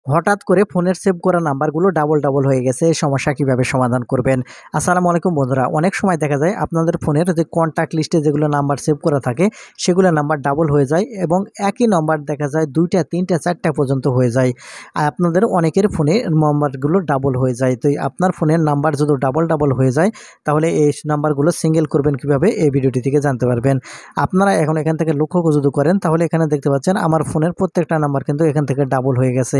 হঠাৎ করে ফোনের সেভ করা নাম্বারগুলো ডাবল হয়ে গেছে। এই সমস্যা কিভাবে সমাধান করবেন? আসসালামু আলাইকুম বন্ধুরা। অনেক সময় দেখা যায় আপনাদের ফোনের যে কন্টাক্ট লিস্টে যেগুলো নাম্বার সেভ করা থাকে সেগুলো নাম্বার ডাবল হয়ে যায় এবং একই নাম্বার দেখা যায় ২টা, ৩টা, ৪টা পর্যন্ত হয়ে যায়। আর আপনাদের অনেকের ফোনে নাম্বারগুলো ডাবল হয়ে যায়। তো আপনার ফোনের নাম্বার যদি ডাবল হয়ে যায় তাহলে এই নাম্বারগুলো সিঙ্গেল করবেন কিভাবে এই ভিডিওটি থেকে জানতে পারবেন। আপনারা এখন এখান থেকে লক্ষ্য যদি করেন তাহলে এখানে দেখতে পাচ্ছেন আমার ফোনের প্রত্যেকটা নাম্বার কিন্তু এখান থেকে ডাবল হয়ে গেছে।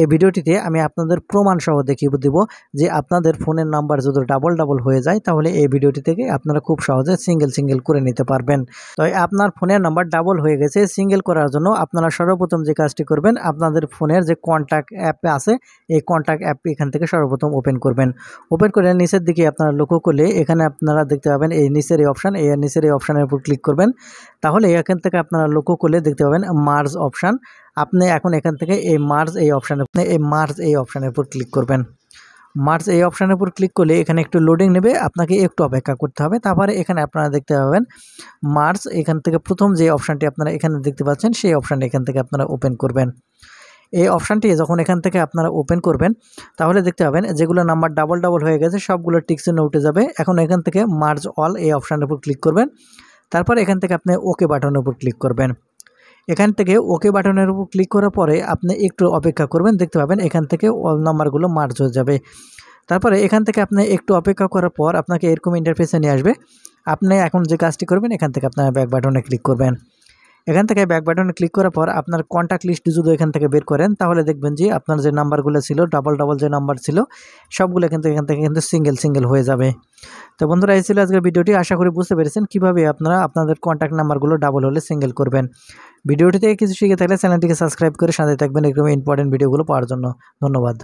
এই ভিডিওটিতে আমি আপনাদের প্রমাণ সহ দেখিয়ে দিব যে আপনাদের ফোনের নাম্বার যদি ডাবল হয়ে যায় তাহলে এই ভিডিওটি থেকে আপনারা খুব সহজে সিঙ্গেল করে নিতে পারবেন। তো আপনার ফোনের নাম্বার ডাবল হয়ে গেছে, সিঙ্গেল করার জন্য আপনারা সর্বপ্রথম যে কাজটি করবেন, আপনাদের ফোনের যে কন্ট্যাক্ট অ্যাপ আছে এই কন্ট্যাক্ট অ্যাপ এখান থেকে সর্বপ্রথম ওপেন করবেন। ওপেন করে নিচের দিকে আপনারা লক্ষ্য করলে এখানে আপনারা দেখতে পাবেন এই নিচের এই অপশান, এই নিচের এই অপশানের উপর ক্লিক করবেন। তাহলে এখান থেকে আপনারা লক্ষ্য করলে দেখতে পাবেন মার্জ অপশান। আপনি এখন এখান থেকে এই মার্জ এই অপশানের উপর ক্লিক করবেন। মার্জ এই অপশানের উপর ক্লিক করলে এখানে একটু লোডিং নেবে, আপনাকে একটু অপেক্ষা করতে হবে। তারপরে এখানে আপনারা দেখতে পাবেন মার্জ, এখান থেকে প্রথম যে অপশানটি আপনারা এখানে দেখতে পাচ্ছেন সেই অপশানটি এখান থেকে আপনারা ওপেন করবেন। এই অপশানটি যখন এখান থেকে আপনারা ওপেন করবেন তাহলে দেখতে পাবেন যেগুলো নাম্বার ডাবল হয়ে গেছে সবগুলো টিক চিহ্ন উঠে যাবে। এখন এখান থেকে মার্জ অল এই অপশানের উপর ক্লিক করবেন। তারপর এখান থেকে আপনি ওকে বাটনের উপর ক্লিক করবেন। এখান থেকে ওকে বাটনের উপর ক্লিক করার পরে আপনি একটু অপেক্ষা করবেন, দেখতে পাবেন এখান থেকে অল নাম্বারগুলো মার্জ হয়ে যাবে। তারপরে এখান থেকে আপনি একটু অপেক্ষা করার পর আপনাকে এরকম ইন্টারফেসে নিয়ে আসবে। আপনি এখন যে কাজটি করবেন এখান থেকে আপনার ব্যাক বাটনে ক্লিক করবেন। এখান থেকে ব্যাক বাটনে ক্লিক করার পর আপনার কন্ট্যাক্ট লিস্ট যদি এখান থেকে বের করেন তাহলে দেখবেন যে আপনার যে নাম্বারগুলো ছিল ডাবল যে নাম্বার ছিল সবগুলো কিন্তু এখান থেকে কিন্তু সিঙ্গেল হয়ে যাবে। তো বন্ধুরা, এই ছিল আজকের ভিডিওটি। আশা করি বুঝতে পেরেছেন কীভাবে আপনারা আপনাদের কন্ট্যাক্ট নাম্বারগুলো ডাবল হলে সিঙ্গেল করবেন। ভিডিওটি থেকে কিছু শিখে থাকলে চ্যানেলটিকে সাবস্ক্রাইব করে সাথে থাকবেন এরকম ইম্পর্টেন্ট ভিডিওগুলো পাওয়ার জন্য। ধন্যবাদ।